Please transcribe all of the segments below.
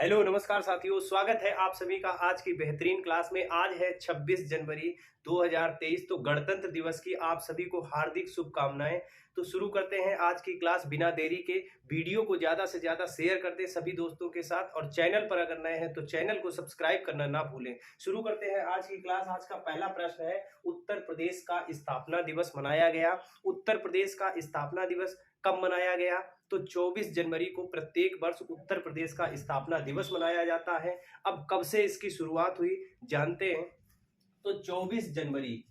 Hello नमस्कार साथियों, स्वागत है आप सभी का आज की बेहतरीन क्लास में। आज है 26 जनवरी 2023। तो गणतंत्र दिवस की आप सभी को हार्दिक शुभकामनाएं। तो शुरू करते हैं आज की क्लास बिना देरी के। वीडियो को ज़्यादा से ज़्यादा शेयर कर दें सभी दोस्तों के साथ, और चैनल पर अगर नए हैं तो चैनल को सब्सक्राइब करना ना भूलें। शुरू करते हैं आज की क्लास। आज का पहला प्रश्न है, उत्तर प्रदेश का स्थापना दिवस मनाया गया। उत्तर प्रदेश का स्थापना दिवस कब मनाया गया? तो 24 जनवरी को प्रत्येक वर्ष उत्तर प्रदेश का स्थापना दिवस मनाया जाता है। अब कब से इसकी शुरुआत हुई जानते हैं। तो 24 जनवरी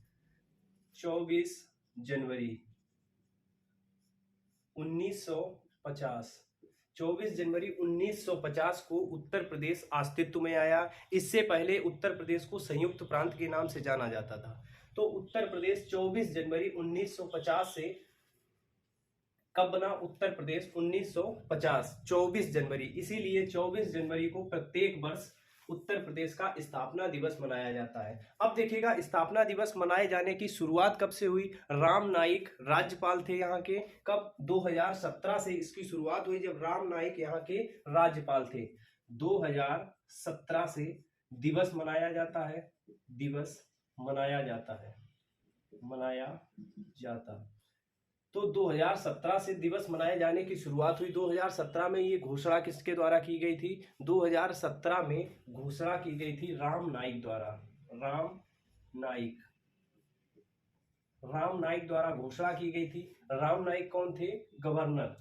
1950, 24 जनवरी 1950 को उत्तर प्रदेश अस्तित्व में आया। इससे पहले उत्तर प्रदेश को संयुक्त प्रांत के नाम से जाना जाता था। तो उत्तर प्रदेश 24 जनवरी 1950 से कब बना? उत्तर प्रदेश 1950 24 जनवरी। इसीलिए 24 जनवरी को प्रत्येक वर्ष उत्तर प्रदेश का स्थापना दिवस मनाया जाता है। अब देखिएगा, स्थापना दिवस मनाए जाने की शुरुआत कब से हुई? राम नाईक राज्यपाल थे यहाँ के। कब? 2017 से इसकी शुरुआत हुई, जब राम नाईक यहाँ के राज्यपाल थे। 2017 से दिवस मनाया जाता है। दिवस मनाया जाता है, मनाया जाता। तो 2017 से दिवस मनाए जाने की शुरुआत हुई। 2017 में ये घोषणा किसके द्वारा की गई थी? 2017 में घोषणा की गई थी राम नाईक द्वारा। राम नाईक द्वारा घोषणा की गई थी। राम नाईक कौन थे? गवर्नर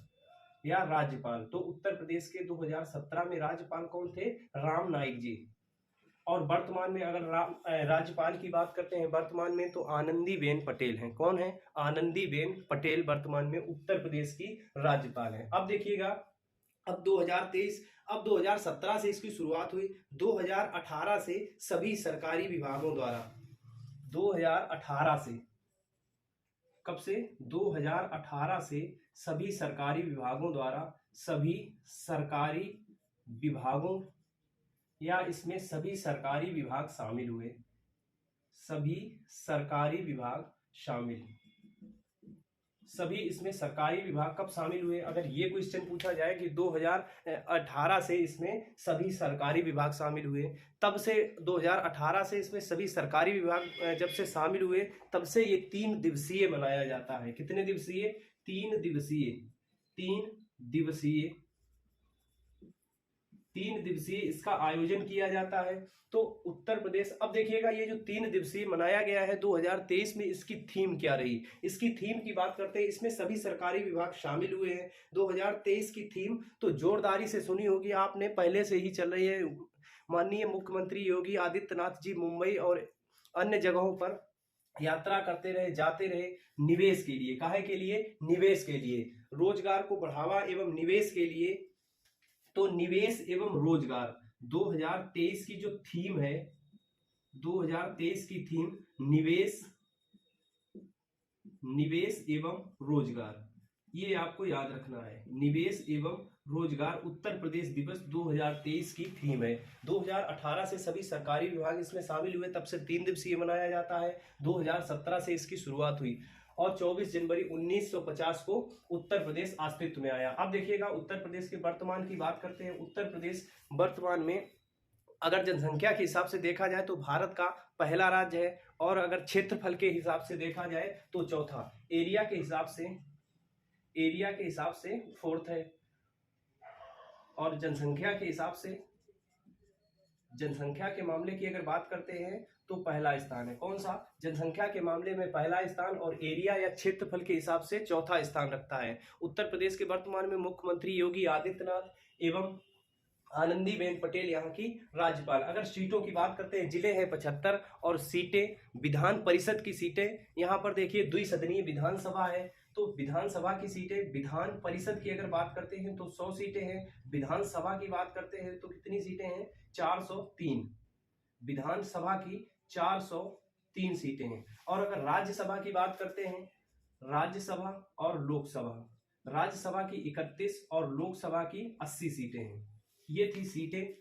या राज्यपाल। तो उत्तर प्रदेश के 2017 में राज्यपाल कौन थे? राम नाईक जी। और वर्तमान में अगर राज्यपाल की बात करते हैं वर्तमान में, तो आनंदीबेन पटेल हैं। कौन है? आनंदीबेन पटेल वर्तमान में उत्तर प्रदेश की राज्यपाल हैं। अब देखिएगा, अब 2017 से इसकी शुरुआत हुई। 2018 से सभी सरकारी विभागों द्वारा, 2018 से, कब से? 2018 से सभी सरकारी विभागों द्वारा, सभी सरकारी विभागों या इसमें सभी सरकारी विभाग शामिल हुए। सभी सरकारी विभाग शामिल। सभी इसमें सरकारी विभाग कब शामिल हुए? अगर ये क्वेश्चन पूछा जाए कि 2018 से इसमें सभी सरकारी विभाग शामिल हुए, तब से 2018 से इसमें सभी सरकारी विभाग जब से शामिल हुए, तब से ये 3 दिवसीय मनाया जाता है। कितने दिवसीय? 3 दिवसीय। 3 दिवसीय इसका आयोजन किया जाता है। तो उत्तर प्रदेश, अब देखिएगा, ये जो 3 दिवसीय मनाया गया है 2023 में, इसकी थीम क्या रही? इसकी थीम की बात करते हैं। इसमें सभी सरकारी विभाग शामिल हुए हैं। 2023 की थीम तो जोरदारी से सुनी होगी आपने, पहले से ही चल रही है। माननीय मुख्यमंत्री योगी आदित्यनाथ जी मुंबई और अन्य जगहों पर यात्रा करते रहे, जाते रहे। निवेश के लिए, काहे के लिए? निवेश के लिए, रोजगार को बढ़ावा एवं निवेश के लिए। तो निवेश एवं रोजगार 2023 की जो थीम है, 2023 की थीम निवेश एवं रोजगार, ये आपको याद रखना है। निवेश एवं रोजगार उत्तर प्रदेश दिवस 2023 की थीम है। 2018 से सभी सरकारी विभाग इसमें शामिल हुए, तब से 3 दिवसीय मनाया जाता है। 2017 से इसकी शुरुआत हुई और 24 जनवरी 1950 को उत्तर प्रदेश अस्तित्व में आया। अब देखिएगा, उत्तर प्रदेश के वर्तमान की बात करते हैं। उत्तर प्रदेश वर्तमान में अगर जनसंख्या के हिसाब से देखा जाए तो भारत का पहला राज्य है, और अगर क्षेत्रफल के हिसाब से देखा जाए तो चौथा। एरिया के हिसाब से फोर्थ है, और जनसंख्या के मामले की अगर बात करते हैं तो पहला स्थान है। कौन सा? जनसंख्या के मामले में पहला स्थान, और एरिया या क्षेत्रफल के हिसाब से चौथा स्थान रखता है। उत्तर प्रदेश के वर्तमान में मुख्यमंत्री योगी आदित्यनाथ एवं आनंदीबेन पटेल यहाँ की राज्यपाल। अगर सीटों की बात करते हैं, जिले हैं 75, और सीटें, विधान परिषद की सीटें यहाँ पर देखिए, द्विसदनीय विधानसभा है। तो विधानसभा की सीटें, विधान परिषद की अगर बात करते हैं तो 100 सीटें हैं। विधानसभा की बात करते हैं तो कितनी सीटें हैं? 403। विधानसभा की 403 सीटें हैं। और अगर राज्यसभा की बात करते हैं, राज्यसभा और लोकसभा, राज्यसभा की 31 और लोकसभा की 80 सीटें हैं। ये थी सीटें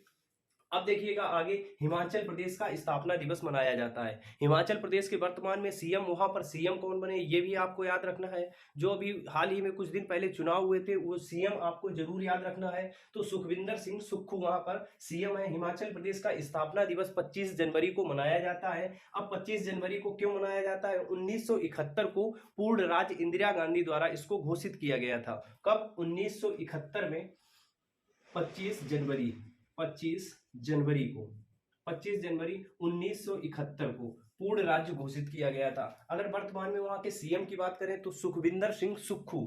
अब देखिएगा आगे, हिमाचल प्रदेश का स्थापना दिवस मनाया जाता है। हिमाचल प्रदेश के वर्तमान में सीएम, वहां पर सीएम कौन बने ये भी आपको याद रखना है। जो अभी हाल ही में कुछ दिन पहले चुनाव हुए थे वो सीएम आपको जरूर याद रखना है। तो सुखविंदर सिंह सुक्खू वहां पर सीएम है। हिमाचल प्रदेश का स्थापना दिवस 25 जनवरी को मनाया जाता है। अब 25 जनवरी को क्यों मनाया जाता है? 1971 को पूर्ण राज्य इंदिरा गांधी द्वारा इसको घोषित किया गया था। कब? 1971 में 25 जनवरी 25 जनवरी 1971 को पूर्ण राज्य घोषित किया गया था। अगर वर्तमान में वहां के सीएम की बात करें तो सुखविंदर सिंह सुक्खू।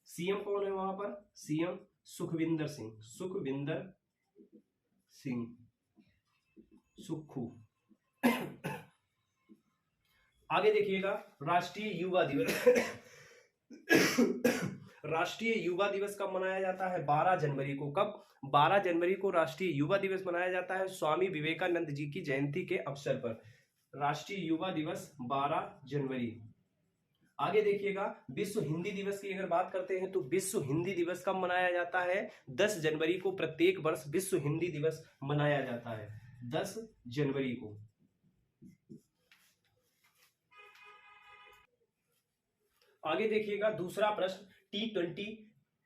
सीएम कौन है वहां पर? सीएम सुखविंदर सिंह सुक्खू। आगे देखिएगा, राष्ट्रीय युवा दिवस राष्ट्रीय युवा दिवस कब मनाया जाता है? 12 जनवरी को। कब? 12 जनवरी को राष्ट्रीय युवा दिवस मनाया जाता है, स्वामी विवेकानंद जी की जयंती के अवसर पर। राष्ट्रीय युवा दिवस 12 जनवरी। आगे देखिएगा, विश्व हिंदी दिवस की अगर बात करते हैं तो विश्व हिंदी दिवस कब मनाया जाता है? 10 जनवरी को प्रत्येक वर्ष विश्व हिंदी दिवस मनाया जाता है, 10 जनवरी को। आगे देखिएगा, दूसरा प्रश्न, T20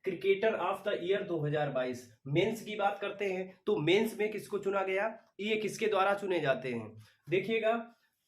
cricketer of the year 2022। Men's की बात करते हैं तो मेंस में किसको चुना गया? ये किसके द्वारा चुने जाते हैं? देखिएगा,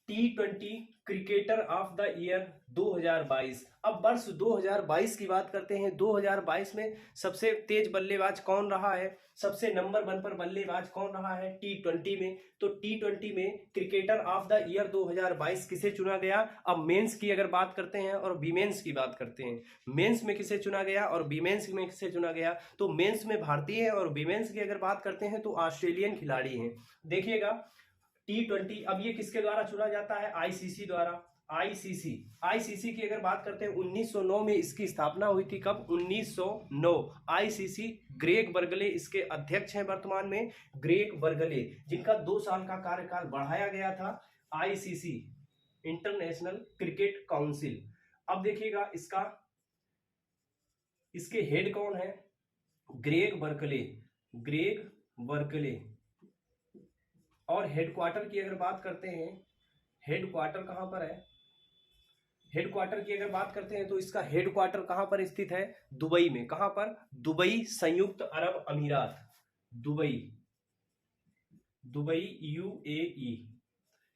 T20 cricketer of the year 2022। अब वर्ष 2022 की बात करते हैं। 2022 में सबसे तेज बल्लेबाज कौन रहा है? सबसे नंबर 1 पर बल्लेबाज कौन रहा है T20 में? तो T20 में क्रिकेटर ऑफ द ईयर 2022 किसे चुना गया? अब मेंस की अगर बात करते हैं और वीमेंस की बात करते हैं, मेंस में किसे चुना गया और वीमेंस में किसे चुना गया? तो मेंस में भारतीय और वीमेंस की अगर बात करते हैं तो ऑस्ट्रेलियन खिलाड़ी हैं। देखिएगा, T20 अब ये किसके द्वारा चुना जाता है? आईसीसी द्वारा। आईसीसी की अगर बात करते हैं 1909 में इसकी स्थापना हुई थी। कब? 1909। आईसीसी, ग्रेग बर्गले इसके अध्यक्ष हैं वर्तमान में, ग्रेग बर्गले, जिनका 2 साल का कार्यकाल बढ़ाया गया था। ICC, international cricket council. अब देखिएगा, इसके हेड कौन है? Greg Berkeley. और हेडक्वार्टर की अगर बात करते हैं, हेडक्वार्टर कहां पर है? हेडक्वार्टर की अगर बात करते हैं तो इसका हेडक्वार्टर कहां पर स्थित है? दुबई में। कहां पर? दुबई, संयुक्त अरब अमीरात। Dubai UAE.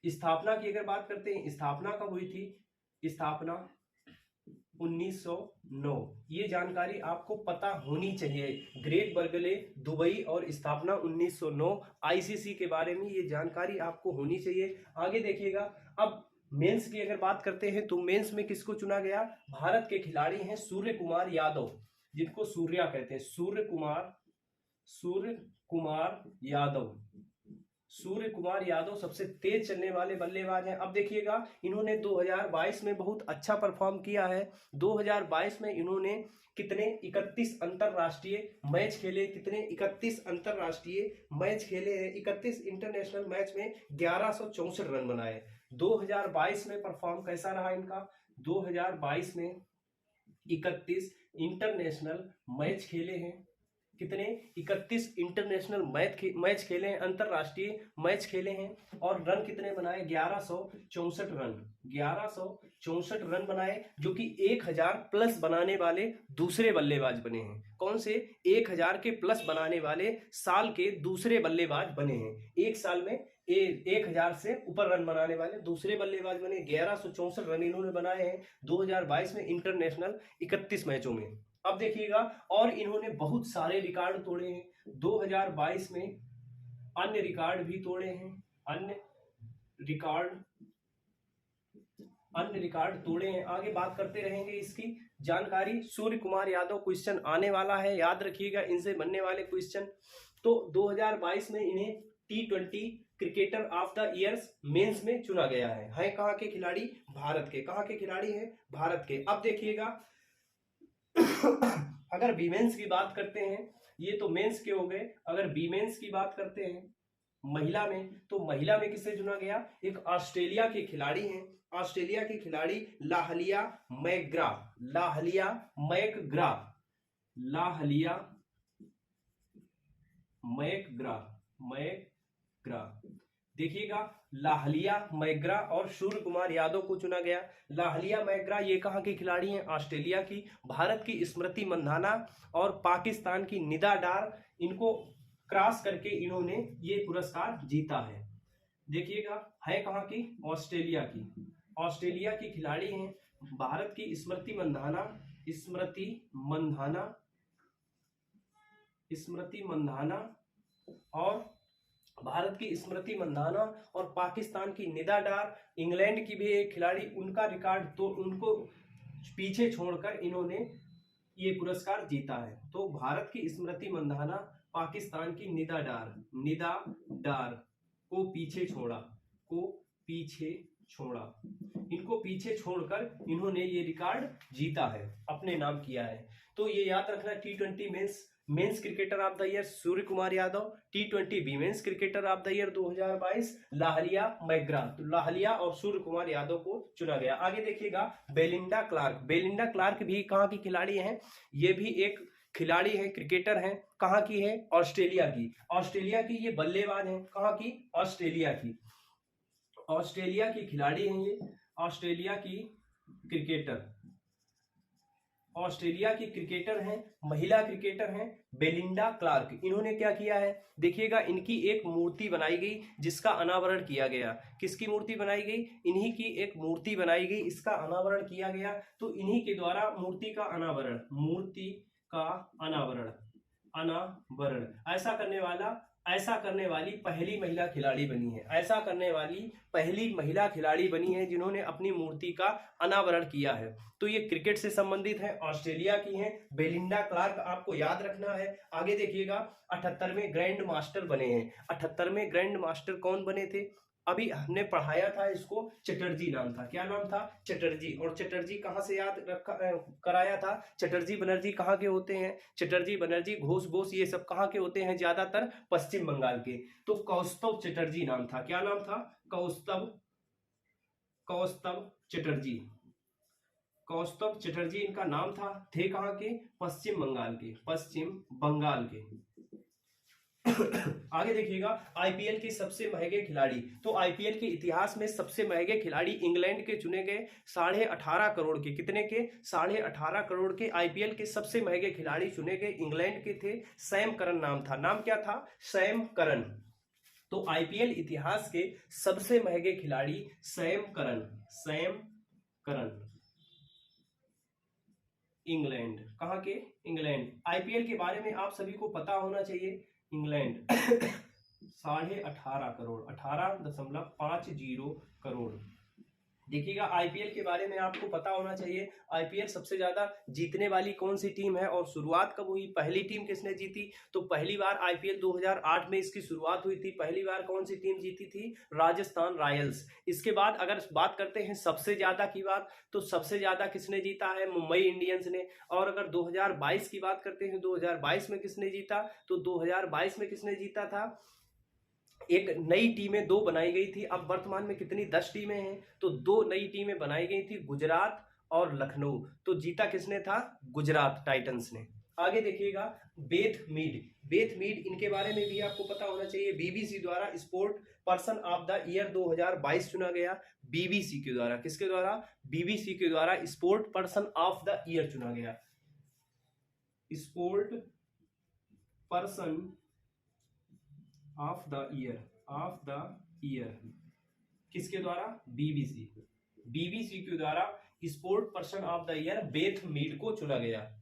स्थापना की अगर बात करते हैं, स्थापना कब हुई थी? स्थापना 1909। ये जानकारी आपको पता होनी चाहिए। ग्रेग बर्गले, दुबई और स्थापना 1909। आईसीसी के बारे में ये जानकारी आपको होनी चाहिए। आगे देखिएगा, अब मेंस की अगर बात करते हैं तो मेंस में किसको चुना गया? भारत के खिलाड़ी हैं सूर्य कुमार यादव, जिनको सूर्या कहते हैं। सूर्य कुमार यादव सबसे तेज चलने वाले बल्लेबाज हैं। अब देखिएगा, इन्होंने 2022 में बहुत अच्छा परफॉर्म किया है। 2022 में इन्होंने कितने? 31 अंतरराष्ट्रीय मैच खेले। कितने? 31 अंतरराष्ट्रीय मैच खेले हैं। 31 इंटरनेशनल मैच में 1164 रन बनाए। 2022 में परफॉर्म कैसा रहा इनका? 2022 में 31 इंटरनेशनल मैच खेले हैं। कितने? 31 इंटरनेशनल मैच खेले हैं, अंतरराष्ट्रीय मैच खेले हैं। और रन कितने बनाए? 1164 रन। 1164 रन बनाए, जो कि 1000 प्लस बनाने वाले दूसरे बल्लेबाज बने हैं। कौन से? 1000 के प्लस बनाने वाले साल के दूसरे बल्लेबाज बने हैं। एक साल में 1000 से ऊपर रन बनाने वाले दूसरे बल्लेबाज बने। 1164 रन इन्होंने बनाए हैं 2022 में इंटरनेशनल 31 मैचों में। अब देखिएगा, और इन्होंने बहुत सारे रिकॉर्ड तोड़े हैं 2022 में। अन्य रिकॉर्ड भी तोड़े हैं, अन्य रिकॉर्ड तोड़े हैं। आगे बात करते रहेंगे इसकी जानकारी। सूर्य कुमार यादव क्वेश्चन आने वाला है, याद रखिएगा इनसे बनने वाले क्वेश्चन। तो 2022 में इन्हें T20 cricketer of the year men's में चुना गया है कहाँ के खिलाड़ी? भारत के। कहाँ के खिलाड़ी हैं? भारत के। अब देखिएगा, अगर वीमेंस की बात करते हैं, ये तो मेंस के हो गए। अगर वीमेंस की बात करते हैं महिला में, तो महिला में किसे चुना गया? एक ऑस्ट्रेलिया के खिलाड़ी हैं, ऑस्ट्रेलिया के खिलाड़ी लाहलिया मैकग्रा। मैग्रा। देखिएगा, लाहलिया मैग्रा और सूर्य कुमार यादव को चुना गया। लाहलिया मैग्रा ये कहाँ की खिलाड़ी हैं? ऑस्ट्रेलिया की। भारत की स्मृति मंधाना और पाकिस्तान की निदा डार, इनको क्रॉस करके इन्होंने ये पुरस्कार जीता है। देखिएगा, है कहाँ की? ऑस्ट्रेलिया की। ऑस्ट्रेलिया की खिलाड़ी हैं। भारत की स्मृति मंधाना, स्मृति मंधाना, स्मृति मंधाना और भारत की स्मृति मंधाना और पाकिस्तान की निदा डार, इंग्लैंड की भी एक खिलाड़ी, उनका रिकॉर्ड तो उनको पीछे छोड़कर इन्होंने ये पुरस्कार जीता है। तो भारत की स्मृति मंधाना, पाकिस्तान की निदा डार को पीछे छोड़ा, इनको पीछे छोड़कर इन्होंने ये रिकॉर्ड जीता है, अपने नाम किया है। तो ये याद रखना, T20 men's cricketer of the year Surya Kumar Yadav, T20 women's cricketer of the year 2022 Tahlia McGrath. तो लाहलिया और सूर्य कुमार यादव को चुना गया। आगे देखिएगा, बेलिंडा क्लार्क। बेलिंडा क्लार्क भी कहाँ की खिलाड़ी हैं? ये भी एक खिलाड़ी है, क्रिकेटर हैं। कहाँ की है? ऑस्ट्रेलिया की। ऑस्ट्रेलिया की ये बल्लेबाज हैं। कहाँ की? ऑस्ट्रेलिया की। ऑस्ट्रेलिया की खिलाड़ी हैं ये, ऑस्ट्रेलिया की क्रिकेटर, ऑस्ट्रेलिया की क्रिकेटर हैं, महिला क्रिकेटर हैं, बेलिंडा क्लार्क। इन्होंने क्या किया है? देखिएगा, इनकी एक मूर्ति बनाई गई जिसका अनावरण किया गया। किसकी मूर्ति बनाई गई? इन्हीं की एक मूर्ति बनाई गई, इसका अनावरण किया गया। तो इन्हीं के द्वारा मूर्ति का अनावरण, अनावरण ऐसा करने वाली पहली महिला खिलाड़ी बनी है। ऐसा करने वाली पहली महिला खिलाड़ी बनी है जिन्होंने अपनी मूर्ति का अनावरण किया है। तो ये क्रिकेट से संबंधित है, ऑस्ट्रेलिया की हैं, बेलिंडा क्लार्क, आपको याद रखना है। आगे देखिएगा, 78वें ग्रैंड मास्टर बने हैं। 78वें ग्रैंड मास्टर कौन बने थे? अभी हमने पढ़ाया था इसको, चटर्जी नाम था। क्या नाम था? चटर्जी। और चटर्जी कहाँ से याद रखा कराया था? चटर्जी बनर्जी कहाँ के होते हैं? चटर्जी बनर्जी घोष बोस ये सब कहाँ के होते हैं? ज्यादातर पश्चिम बंगाल के। तो कौस्तव चटर्जी नाम था। क्या नाम था? कौस्तव चटर्जी। कौस्तव चटर्जी इनका नाम था। थे कहाँ के? पश्चिम बंगाल के। आगे देखिएगा, आईपीएल के सबसे महंगे खिलाड़ी। तो आईपीएल के इतिहास में सबसे महंगे खिलाड़ी इंग्लैंड के चुने गए, 18.5 करोड़ के। कितने के? 18.5 करोड़ के आईपीएल के सबसे महंगे खिलाड़ी चुने गए, इंग्लैंड के थे। सैम करन नाम था। नाम क्या था? Sam Curran. तो आईपीएल इतिहास के सबसे महंगे खिलाड़ी सैम करन, इंग्लैंड। कहाँ के? इंग्लैंड। आईपीएल के बारे में आप सभी को पता होना चाहिए। इंग्लैंड 18.5 करोड़, 18.50 करोड़। देखिएगा, आईपीएल के बारे में आपको पता होना चाहिए। आईपीएल सबसे ज्यादा जीतने वाली कौन सी टीम है और शुरुआत कब हुई? पहली टीम किसने जीती? तो पहली बार आईपीएल 2008 में इसकी शुरुआत हुई थी। पहली बार कौन सी टीम जीती थी? राजस्थान रॉयल्स। इसके बाद अगर बात करते हैं सबसे ज्यादा की बात, तो सबसे ज्यादा किसने जीता है? मुंबई इंडियंस ने। और अगर 2022 की बात करते हैं, 2022 में किसने जीता? तो 2022 में किसने जीता था? एक नई टीमें 2 बनाई गई थी। अब वर्तमान में कितनी? 10 टीमें हैं। तो 2 नई टीमें बनाई गई थी, गुजरात और लखनऊ। तो जीता किसने था? गुजरात टाइटंस ने। आगे देखिएगा, बेथ मीड, इनके बारे में भी आपको पता होना चाहिए। बीबीसी द्वारा sport person of the year 2022 चुना गया। बीबीसी के द्वारा, किसके द्वारा? बीबीसी के द्वारा sport person of the year चुना गया। Sport person of the year किसके द्वारा? बीबीसी के द्वारा sport person of the year Beth Mead को चुना गया।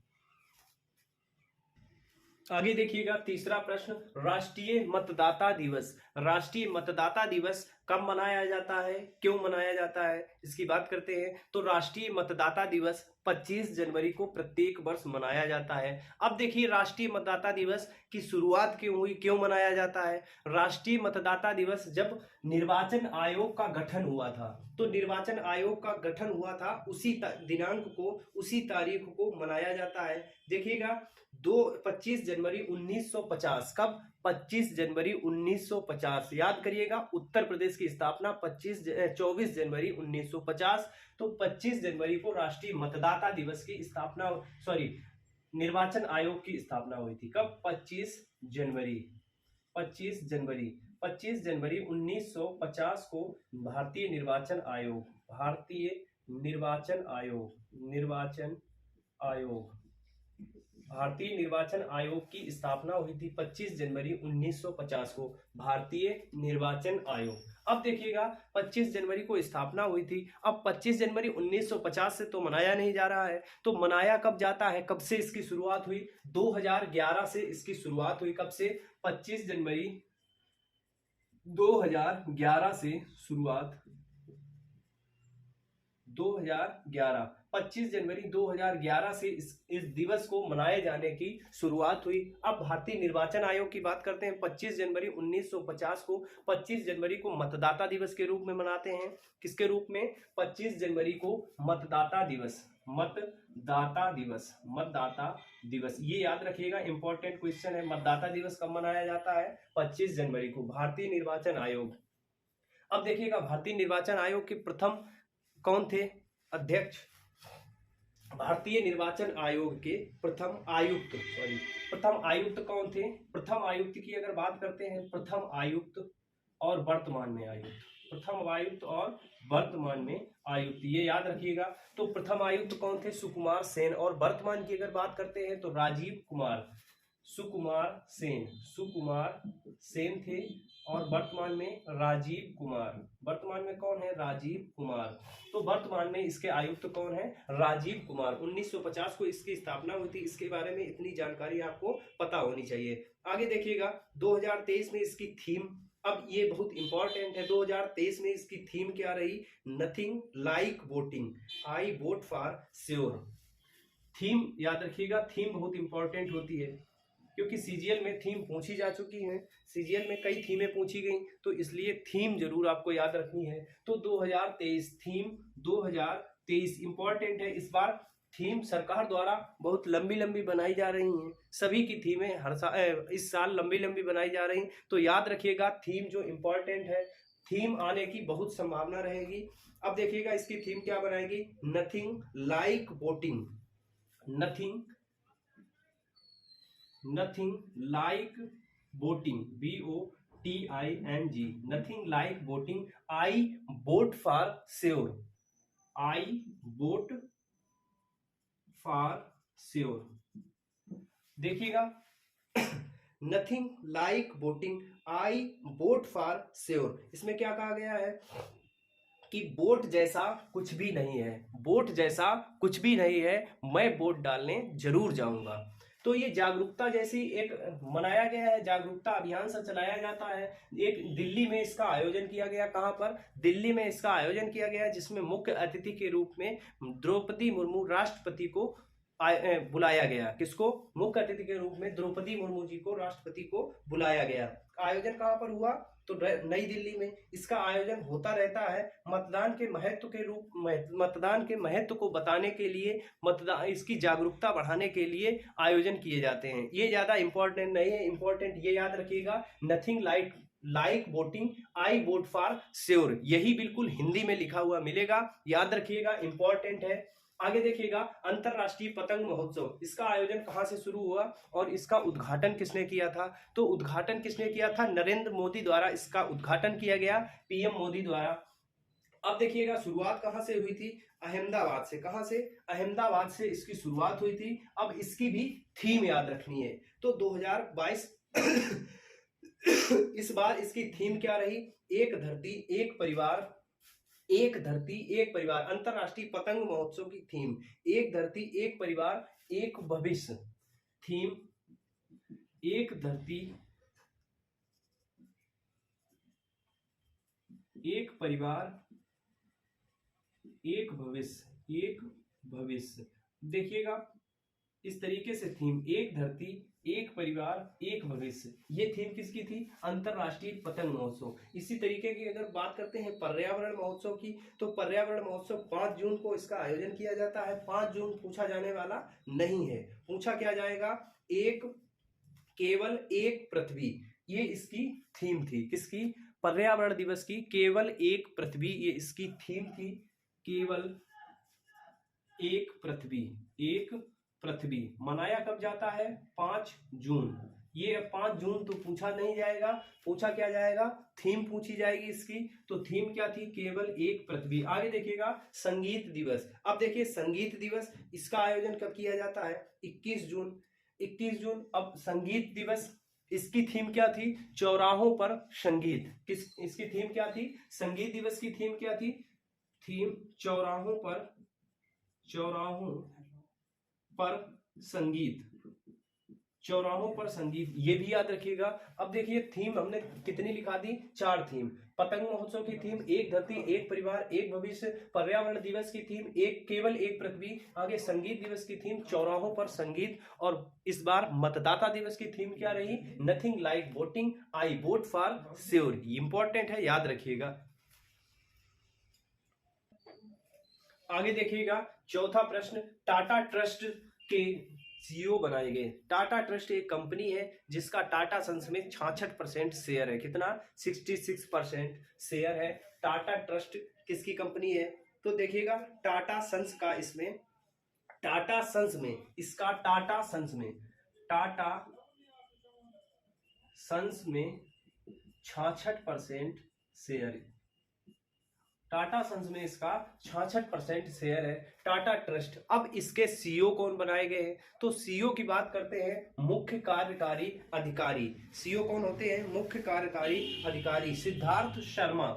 आगे देखिएगा, तीसरा प्रश्न, राष्ट्रीय मतदाता दिवस। राष्ट्रीय मतदाता दिवस कब मनाया जाता है, क्यों मनाया जाता है, इसकी बात करते हैं। तो राष्ट्रीय मतदाता दिवस 25 जनवरी को प्रत्येक वर्ष मनाया जाता है। अब देखिए, राष्ट्रीय मतदाता दिवस की शुरुआत क्यों हुई, क्यों मनाया जाता है? राष्ट्रीय मतदाता दिवस जब निर्वाचन आयोग का गठन हुआ था, तो निर्वाचन आयोग का गठन हुआ था, उसी दिनांक को, उसी तारीख को मनाया जाता है। देखिएगा, 25 जनवरी 1950। कब? 25 जनवरी 1950। याद करिएगा, उत्तर प्रदेश की स्थापना 24 जनवरी 1950। तो 25 जनवरी को राष्ट्रीय मतदाता दिवस की स्थापना, निर्वाचन आयोग की स्थापना हुई थी। कब? 25 जनवरी 25 जनवरी 1950 को भारतीय निर्वाचन आयोग, भारतीय निर्वाचन आयोग, निर्वाचन आयोग, भारतीय निर्वाचन आयोग की स्थापना हुई थी 25 जनवरी 1950 को, भारतीय निर्वाचन आयोग। अब देखिएगा 25 जनवरी को स्थापना हुई थी। अब 25 जनवरी 1950 से तो मनाया नहीं जा रहा है, तो मनाया कब जाता है, कब से इसकी शुरुआत हुई? 2011 से इसकी शुरुआत हुई। कब से? 25 जनवरी 2011 से शुरुआत, 2011, 25 जनवरी 2011 से इस दिवस को मनाए जाने की शुरुआत हुई। अब भारतीय निर्वाचन आयोग की बात करते हैं। 25 जनवरी 1950 को 25 जनवरी को मतदाता दिवस के रूप में मनाते हैं। किसके रूप में? 25 जनवरी को मतदाता दिवस, मतदाता दिवस, मतदाता दिवस। ये याद रखिएगा, इंपॉर्टेंट क्वेश्चन है। मतदाता दिवस कब मनाया जाता है? 25 जनवरी को, भारतीय निर्वाचन आयोग। अब देखिएगा भारतीय निर्वाचन आयोग के प्रथम कौन थे अध्यक्ष? भारतीय निर्वाचन आयोग के प्रथम आयुक्त, प्रथम आयुक्त कौन थे? प्रथम आयुक्त की अगर बात करते हैं, प्रथम आयुक्त और वर्तमान में आयुक्त, प्रथम आयुक्त और वर्तमान में आयुक्त, ये याद रखिएगा। तो प्रथम आयुक्त कौन थे? सुकुमार सेन। और वर्तमान की अगर बात करते हैं तो राजीव कुमार, सुकुमार सेन, सुकुमार सेन थे। और वर्तमान में राजीव कुमार, वर्तमान में कौन है? राजीव कुमार। तो वर्तमान में इसके आयुक्त कौन है? राजीव कुमार। 1950 को इसकी स्थापना हुई थी। इसके बारे में इतनी जानकारी आपको पता होनी चाहिए। आगे देखिएगा 2023 में इसकी थीम, अब ये बहुत इंपॉर्टेंट है। 2023 में इसकी थीम क्या रही? Nothing like voting, I vote for sure. Theme याद रखिएगा, थीम बहुत इंपॉर्टेंट होती है, क्योंकि सीजीएल में थीम पूछी जा चुकी है, सीजीएल में कई थीमें पूछी गई, तो इसलिए थीम जरूर आपको याद रखनी है। तो 2023 थीम, 2023 इंपॉर्टेंट है। इस बार थीम सरकार द्वारा बहुत लंबी लंबी बनाई जा रही हैं, सभी की थीमें हर साल इस साल लंबी लंबी बनाई जा रही, तो याद रखिएगा थीम जो इंपॉर्टेंट है, थीम आने की बहुत संभावना रहेगी। अब देखिएगा इसकी थीम क्या बनाएगी? Nothing like voting, nothing, nothing like voting, VOTING, nothing like voting, I vote for sure, I vote for sure. देखिएगा nothing like voting, I vote for sure. इसमें क्या कहा गया है कि वोट जैसा कुछ भी नहीं है, वोट जैसा कुछ भी नहीं है, मैं वोट डालने जरूर जाऊंगा। तो ये जागरूकता जैसी एक मनाया गया है, जागरूकता अभियान सा चलाया जाता है। एक दिल्ली में इसका आयोजन किया गया, कहां पर? दिल्ली में इसका आयोजन किया गया, जिसमें मुख्य अतिथि के रूप में द्रौपदी मुर्मू राष्ट्रपति को बुलाया गया। किसको? मुख्य अतिथि के रूप में द्रौपदी मुर्मू जी को, राष्ट्रपति को बुलाया गया। आयोजन कहां पर हुआ? तो नई दिल्ली में। इसका आयोजन होता रहता है मतदान के महत्व के रूप में, मतदान के महत्व को बताने के लिए, मतदान इसकी जागरूकता बढ़ाने के लिए आयोजन किए जाते हैं। ये ज्यादा इंपॉर्टेंट नहीं है, इंपॉर्टेंट ये याद रखिएगा, nothing like voting, I vote for sure, यही बिल्कुल हिंदी में लिखा हुआ मिलेगा, याद रखिएगा, इंपॉर्टेंट है। आगे देखिएगा अंतरराष्ट्रीय पतंग महोत्सव, इसका आयोजन कहां से शुरू हुआ और इसका उद्घाटन किसने किया था? तो उद्घाटन किसने किया था? नरेंद्र मोदी द्वारा इसका उद्घाटन किया गया, पीएम मोदी द्वारा। अब देखिएगा शुरुआत कहां से हुई थी? अहमदाबाद से। कहां से? अहमदाबाद से इसकी शुरुआत हुई थी। अब इसकी भी थीम याद रखनी है। तो 2022 इस बार इसकी थीम क्या रही? एक धरती एक परिवार, एक धरती एक परिवार। अंतरराष्ट्रीय पतंग महोत्सव की थीम एक धरती एक परिवार एक भविष्य। थीम एक धरती एक परिवार एक भविष्य, एक भविष्य। देखिएगा इस तरीके से थीम एक धरती एक परिवार एक भविष्य, ये थीम किसकी थी? अंतरराष्ट्रीय पतंग महोत्सव। इसी तरीके की अगर बात करते हैं पर्यावरण महोत्सव की, तो पर्यावरण महोत्सव 5 जून को इसका आयोजन किया जाता है। 5 जून पूछा जाने वाला नहीं है, पूछा क्या जाएगा? एक, केवल एक पृथ्वी, ये इसकी थीम थी। किसकी? पर्यावरण दिवस की। केवल एक पृथ्वी, ये इसकी थीम थी। केवल एक पृथ्वी, एक पृथ्वी। मनाया कब जाता है? 5 जून। ये 5 जून तो पूछा नहीं जाएगा, पूछा क्या जाएगा, थीम पूछी जाएगी इसकी। तो थीम क्या थी, केवल एक पृथ्वी। आगे देखिएगा संगीत दिवस। अब देखिए संगीत दिवस, इसका आयोजन कब किया जाता है, 21 जून। 21 जून। अब संगीत दिवस, इसकी थीम क्या थी, चौराहों पर संगीत। इसकी थीम क्या थी, संगीत दिवस की थीम क्या थी, थीम चौराहों पर संगीत। चौराहों पर संगीत, ये भी याद रखिएगा। अब देखिए थीम हमने कितनी लिखा दी, 4 थीम। पतंग महोत्सव की थीम एक धरती एक परिवार एक भविष्य। पर्यावरण दिवस की थीम एक केवल एक पृथ्वी। आगे संगीत दिवस की थीम चौराहों पर संगीत। और इस बार मतदाता दिवस की थीम क्या रही, nothing like voting, I vote for sure. Important है, याद रखिएगा। आगे देखिएगा चौथा प्रश्न, टाटा ट्रस्ट के सीईओ बनाए गए। टाटा ट्रस्ट एक कंपनी है जिसका टाटा सन्स में 66% शेयर है। कितना, 66% शेयर है। टाटा ट्रस्ट किसकी कंपनी है, तो देखिएगा टाटा सन्स का, इसमें टाटा सन्स में, इसका टाटा सन्स में 66% शेयर, टाटा सन्स में इसका 66% शेयर है। टाटा ट्रस्ट। अब इसके सीईओ कौन बनाए गए हैं, तो सीईओ की बात करते हैं, मुख्य कार्यकारी अधिकारी। सीईओ कौन होते हैं, मुख्य कार्यकारी अधिकारी सिद्धार्थ शर्मा।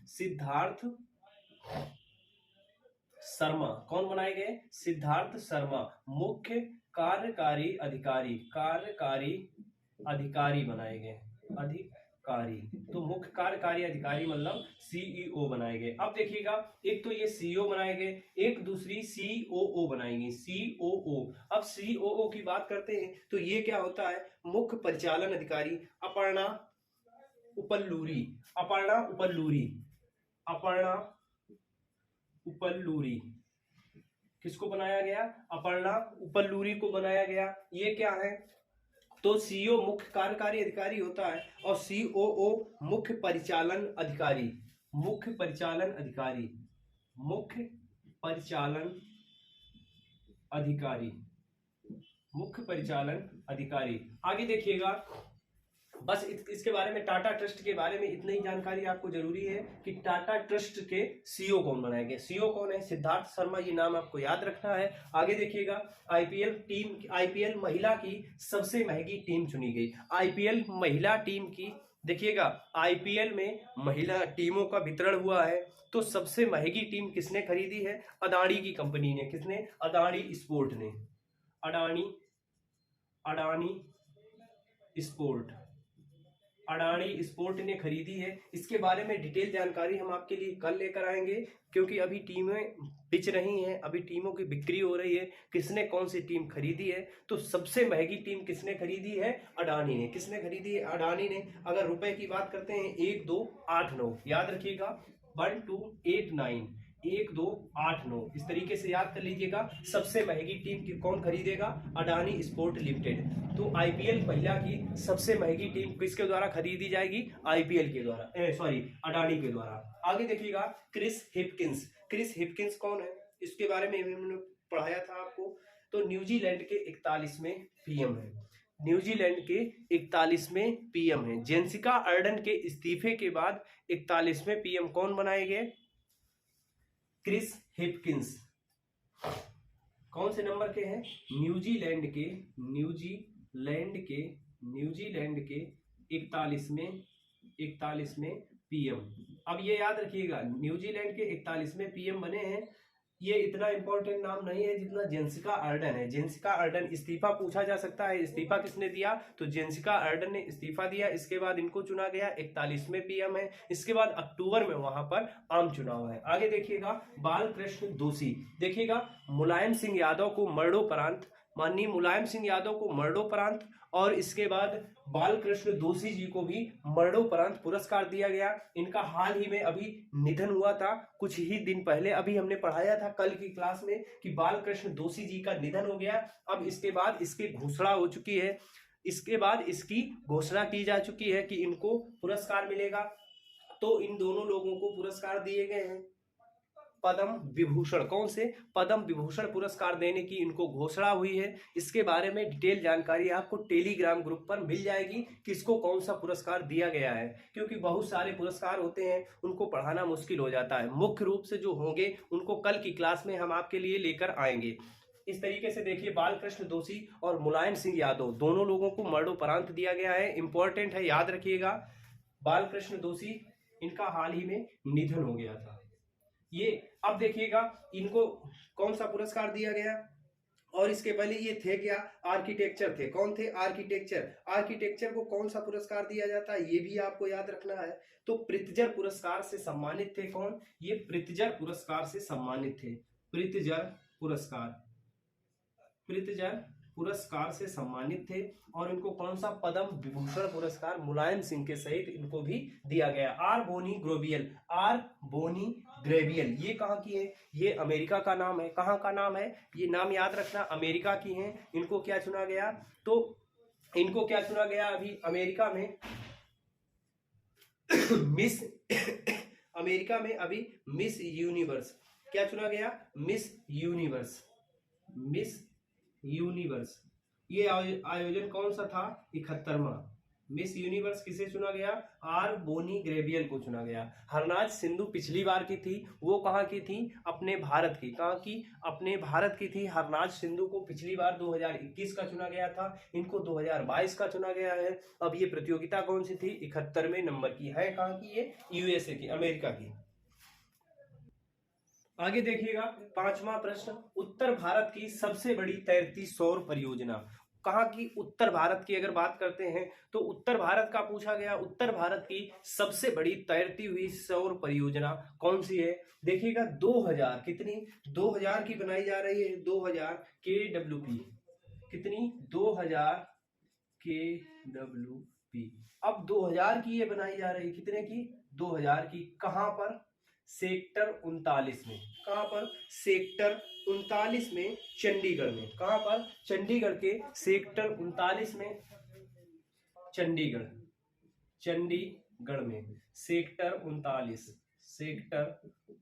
सिद्धार्थ शर्मा कौन बनाए गए, सिद्धार्थ शर्मा मुख्य कार्यकारी अधिकारी बनाए गए। अधिकारी, तो मुख्य कार्यकारी अधिकारी मतलब सीईओ बनाए गए। अब देखिएगा एक तो ये सीईओ बनाए गए, एक दूसरी सीओओ बनाएंगे, सीओओ। अब सीओओ की बात करते हैं तो ये क्या होता है, मुख्य परिचालन अधिकारी। अपर्णा उपल्लूरी, अपर्णा उपल्लूरी, अपर्णा उपल्लूरी किसको बनाया गया, अपर्णा उपल्लूरी को बनाया गया। ये क्या है, तो सीईओ मुख्य कार्यकारी अधिकारी होता है और सीओओ मुख्य परिचालन अधिकारी। मुख्य परिचालन अधिकारी, मुख्य परिचालन अधिकारी, मुख्य परिचालन अधिकारी। आगे देखिएगा, बस इसके बारे में, टाटा ट्रस्ट के बारे में इतनी ही जानकारी आपको जरूरी है कि टाटा ट्रस्ट के सीईओ कौन बनाए गए। सीईओ कौन है, सिद्धार्थ शर्मा, ये नाम आपको याद रखना है। आगे देखिएगा आईपीएल टीम, आईपीएल महिला की सबसे महंगी टीम चुनी गई। आईपीएल महिला टीम की, देखिएगा आईपीएल में महिला टीमों का वितरण हुआ है, तो सबसे महंगी टीम किसने खरीदी है, अडानी की कंपनी ने। किसने, अडानी स्पोर्ट ने। अडानी स्पोर्ट ने खरीदी है। इसके बारे में डिटेल जानकारी हम आपके लिए कल लेकर आएंगे, क्योंकि अभी टीमें बिच रही हैं, अभी टीमों की बिक्री हो रही है, किसने कौन सी टीम खरीदी है। तो सबसे महंगी टीम किसने खरीदी है, अडानी ने। किसने खरीदी है, अडानी ने। अगर रुपए की बात करते हैं 1 2 8 9, याद रखिएगा 1 2 8 9, 1 2 8 9, इस तरीके से याद कर लीजिएगा। सबसे महंगी टीम की कौन खरीदेगा, अडानी स्पोर्ट लिमिटेड। तो आईपीएल महिला की सबसे महंगी टीम किसके द्वारा खरीदी जाएगी, आईपीएल के द्वारा, सॉरी अडानी के द्वारा। आगे देखिएगा क्रिस हिपकिंस। क्रिस हिपकिंस कौन है, इसके बारे में हमने पढ़ाया था आपको। तो न्यूजीलैंड के 41वें पीएम है। न्यूजीलैंड के 41वें पीएम है। जेसिका अर्डन के इस्तीफे के बाद 41वें पीएम कौन बनाए गए, क्रिस हिपकिंस। कौन से नंबर के हैं, न्यूजीलैंड के 41वें पीएम। अब ये याद रखिएगा, न्यूजीलैंड के 41वें पीएम बने हैं। ये इतना इंपॉर्टेंट नाम नहीं है जितना जेसिका अर्डन है। जेसिका अर्डन, इस्तीफा पूछा जा सकता है, इस्तीफा किसने दिया, तो जेसिका अर्डन ने इस्तीफा दिया। इसके बाद इनको चुना गया, 41वें पीएम है। इसके बाद अक्टूबर में वहां पर आम चुनाव है। आगे देखिएगा बाल कृष्ण दोषी। देखिएगा मुलायम सिंह यादव को मरणोपरांत, माननीय मुलायम सिंह यादव को मरणोपरांत, और इसके बाद बाल कृष्ण दोषी जी को भी मरणोपरांत पुरस्कार दिया गया। इनका हाल ही में अभी निधन हुआ था, कुछ ही दिन पहले। अभी हमने पढ़ाया था कल की क्लास में कि बाल कृष्ण दोषी जी का निधन हो गया। अब इसके बाद इसकी घोषणा हो चुकी है, इसके बाद इसकी घोषणा की जा चुकी है कि इनको पुरस्कार मिलेगा। तो इन दोनों लोगों को पुरस्कार दिए गए हैं। पद्म विभूषण, कौन से पद्म विभूषण पुरस्कार देने की इनको घोषणा हुई है। इसके बारे में डिटेल जानकारी आपको टेलीग्राम ग्रुप पर मिल जाएगी, किसको कौन सा पुरस्कार दिया गया है, क्योंकि बहुत सारे पुरस्कार होते हैं, उनको पढ़ाना मुश्किल हो जाता है। मुख्य रूप से जो होंगे उनको कल की क्लास में हम आपके लिए लेकर आएंगे। इस तरीके से देखिए, बालकृष्ण दोषी और मुलायम सिंह यादव दोनों लोगों को मरणोपरांत दिया गया है। इंपॉर्टेंट है, याद रखिएगा। बालकृष्ण दोषी, इनका हाल ही में निधन हो गया था। ये अब देखिएगा, इनको कौन सा पुरस्कार दिया गया, और इसके पहले ये थे क्या, आर्किटेक्चर थे। कौन थे, आर्किटेक्चर। आर्किटेक्चर को कौन सा पुरस्कार दिया जाता है, ये भी आपको याद रखना है। तो प्रित्जर पुरस्कार से सम्मानित थे। कौन, ये प्रित्जर पुरस्कार से सम्मानित थे। प्रित्जर पुरस्कार से सम्मानित थे। और इनको कौन सा पद्म विभूषण पुरस्कार मुलायम सिंह के सहित इनको भी दिया गया। आर बोनी ग्रेवियल, ये कहाँ की है, ये अमेरिका का नाम है। कहाँ का नाम है, ये नाम याद रखना, अमेरिका की है। इनको क्या चुना गया, तो इनको क्या चुना गया अभी अमेरिका में मिस अमेरिका में अभी मिस यूनिवर्स, क्या चुना गया, मिस यूनिवर्स। ये आयोजन कौन सा था, 71वां। मिस यूनिवर्स किसे चुना गया, आर बोनी ग्रेवियल को चुना गया। हरनाज सिंधु पिछली बार की थी, वो कहाँ की थी, अपने भारत की। कहाँ की, अपने भारत की थी। हरनाज सिंधु को पिछली बार 2021 का चुना गया था, इनको 2022 का चुना गया है। अब ये प्रतियोगिता कौन सी थी, 71वें नंबर की है। कहाँ की, ये यूएसए की, अमेरिका की। आगे देखिएगा, 5वां प्रश्न, उत्तर भारत की सबसे बड़ी तैरती सौर परियोजना। कहाँ की, उत्तर भारत की अगर बात करते हैं तो उत्तर भारत का पूछा गया। उत्तर भारत की सबसे बड़ी तैरती हुई सौर परियोजना कौन सी है। देखिएगा 2000, कितनी, 2000 की बनाई जा रही है। 2000 KWP, कितनी, 2000 KWP। अब 2000 की ये बनाई जा रही है, कितने की, 2000 की। कहां पर, सेक्टर 39 में। कहां पर, सेक्टर 39 में, चंडीगढ़ में। कहां पर, चंडीगढ़ के सेक्टर 39 में, चंडीगढ़ में सेक्टर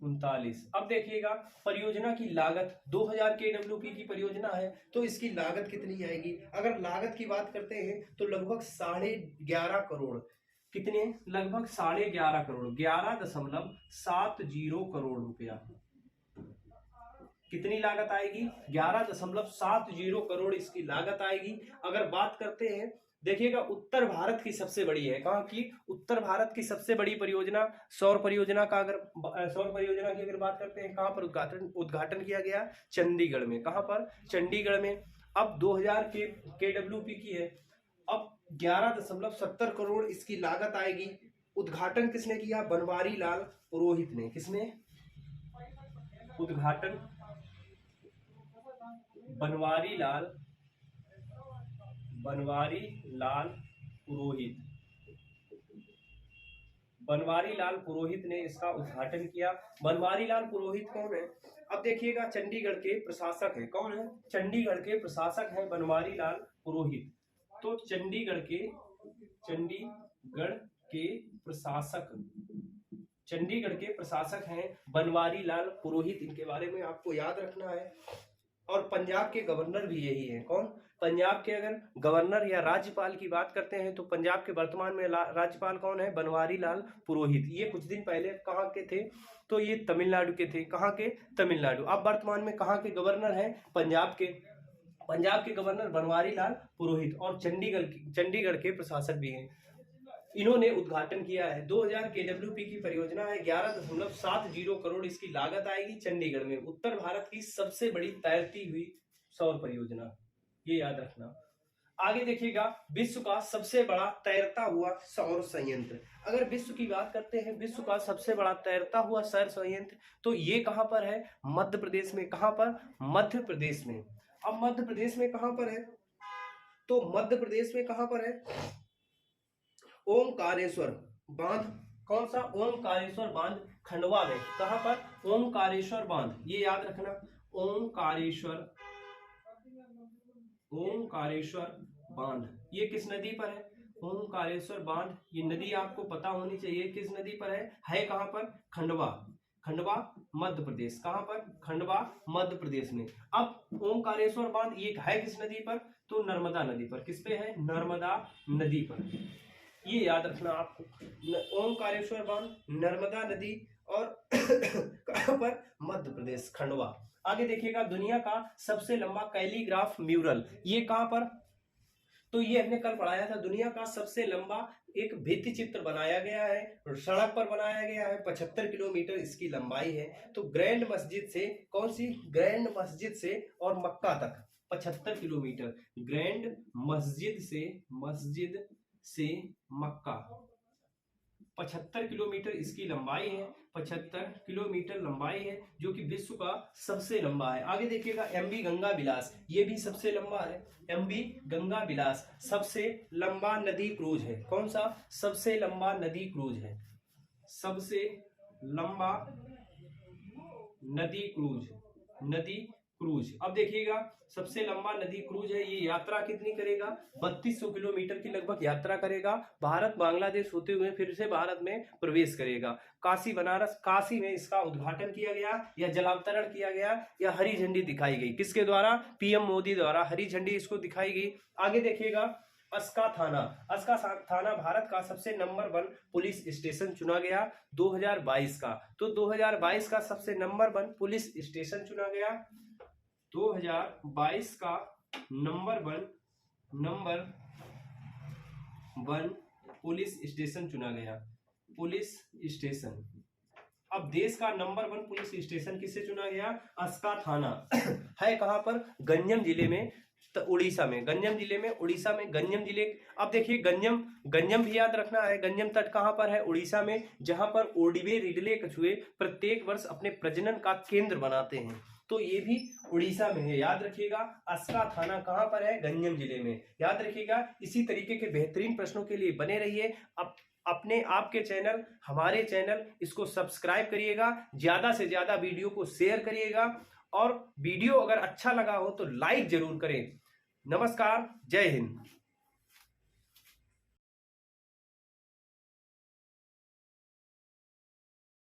39। अब देखिएगा, परियोजना की लागत 2000 KWP की परियोजना है, तो इसकी लागत कितनी आएगी। अगर लागत की बात करते हैं तो लगभग 11.5 करोड़, कितने, लगभग 11.5 करोड़, 11.70 करोड़ रुपया। कितनी लागत आएगी, 11.70 करोड़ इसकी लागत आएगी। अगर बात करते हैं, देखिएगा उत्तर भारत की सबसे बड़ी है। कहाँ की, उत्तर भारत की सबसे बड़ी परियोजना, सौर परियोजना की अगर बात करते हैं, कहाँ पर उद्घाटन किया गया, चंडीगढ़ में। कहाँ पर, चंडीगढ़ में। अब 2000 KWP की है। अब 11.70 करोड़ इसकी लागत आएगी। उद्घाटन किसने किया, बनवारी लाल पुरोहित ने। किसने, उद्घाटन बनवारी लाल पुरोहित ने इसका उद्घाटन किया। बनवारी लाल पुरोहित कौन है, अब देखिएगा चंडीगढ़ के प्रशासक है। कौन है, चंडीगढ़ के प्रशासक है बनवारी लाल पुरोहित। तो चंडीगढ़ के प्रशासक हैं बनवारी लाल पुरोहित, इनके बारे में आपको याद रखना है। और पंजाब के गवर्नर भी यही है। कौन, पंजाब के अगर गवर्नर या राज्यपाल की बात करते हैं तो पंजाब के वर्तमान में राज्यपाल कौन है, बनवारी लाल पुरोहित। ये कुछ दिन पहले कहाँ के थे, तो ये तमिलनाडु के थे। कहाँ के, तमिलनाडु। अब वर्तमान में कहाँ के गवर्नर हैं, पंजाब के गवर्नर बनवारी लाल पुरोहित, और चंडीगढ़ के प्रशासक भी हैं। इन्होंने उद्घाटन किया है। 2000 KWP की परियोजना है, 11.70 करोड़ इसकी लागत आएगी। चंडीगढ़ में उत्तर भारत की सबसे बड़ी तैरती हुई सौर परियोजना, ये याद रखना। आगे देखिएगा, विश्व का सबसे बड़ा तैरता हुआ सौर संयंत्र। अगर विश्व की बात करते हैं, विश्व का सबसे बड़ा तैरता हुआ सौर संयंत्र, तो ये कहां पर है, मध्य प्रदेश में। कहां पर, मध्य प्रदेश में। अब मध्य प्रदेश में कहां पर है, तो मध्य प्रदेश में कहां पर है, ओमकारेश्वर बांध। कौन सा, ओमकारेश्वर बांध, खंडवा में। कहां पर, ओमकारेश्वर बांध, ये याद रखना, ओमकारेश्वर बांध। ये किस नदी पर है, ओमकारेश्वर बांध। ये नदी आपको पता होनी चाहिए किस नदी पर है कहां पर, खंडवा मध्य प्रदेश। कहां पर? खंडवा मध्य प्रदेश में। अब ओमकारेश्वर बांध ये है किस नदी पर? तो नर्मदा नदी पर। किस पे है? नर्मदा नदी पर। ये याद रखना आपको, ओमकारेश्वर बांध नर्मदा नदी और कहां पर? मध्य प्रदेश, खंडवा। आगे देखिएगा, दुनिया का सबसे लंबा कैलीग्राफ म्यूरल ये कहां पर? तो ये हमने कल पढ़ाया था, दुनिया का सबसे लंबा एक भित्ति चित्र बनाया गया है, सड़क पर बनाया गया है, 75 किलोमीटर इसकी लंबाई है। तो ग्रैंड मस्जिद से, कौन सी? ग्रैंड मस्जिद से और मक्का तक 75 किलोमीटर। ग्रैंड मस्जिद से मक्का 75 किलोमीटर इसकी लंबाई है, 75 किलोमीटर लंबाई है, जो कि विश्व का सबसे लंबा है। आगे देखिएगा, एमवी गंगा विलास ये भी सबसे लंबा है। एमवी गंगा विलास सबसे लंबा नदी क्रूज है। कौन सा? सबसे लंबा नदी क्रूज है, सबसे लंबा नदी क्रूज। अब देखिएगा, सबसे लंबा नदी क्रूज है, ये यात्रा कितनी करेगा? 3200 किलोमीटर की लगभग यात्रा करेगा। भारत बांग्लादेश होते हुए फिर से भारत में प्रवेश करेगा। काशी बनारस, काशी में इसका उद्घाटन किया गया या जलावतरण किया गया या हरी झंडी दिखाई गई। किसके द्वारा? पीएम मोदी द्वारा हरी झंडी इसको दिखाई गई। आगे देखिएगा, अस्का थाना भारत का सबसे नंबर 1 पुलिस स्टेशन चुना गया 2022 का। तो 2022 का सबसे नंबर 1 पुलिस स्टेशन चुना गया, 2022 का नंबर वन पुलिस स्टेशन चुना गया। पुलिस स्टेशन, अब देश का नंबर 1 पुलिस स्टेशन किससे चुना गया? अस्का थाना है कहां पर? गंजम जिले में, उड़ीसा में। गंजम जिले में, उड़ीसा में, गंजम जिले। अब देखिए, गंजम भी याद रखना है। गंजम तट कहां पर है? उड़ीसा में, जहां पर ओडिबे रिडले कछुए प्रत्येक वर्ष अपने प्रजनन का केंद्र बनाते हैं। तो ये भी उड़ीसा में है, याद रखिएगा। अस्का थाना कहां पर है? गंजम जिले में, याद रखिएगा। इसी तरीके के बेहतरीन प्रश्नों के लिए बने रहिए। अपने आपके चैनल, हमारे चैनल, इसको सब्सक्राइब करिएगा, ज्यादा से ज्यादा वीडियो को शेयर करिएगा, और वीडियो अगर अच्छा लगा हो तो लाइक जरूर करें। नमस्कार, जय हिंद।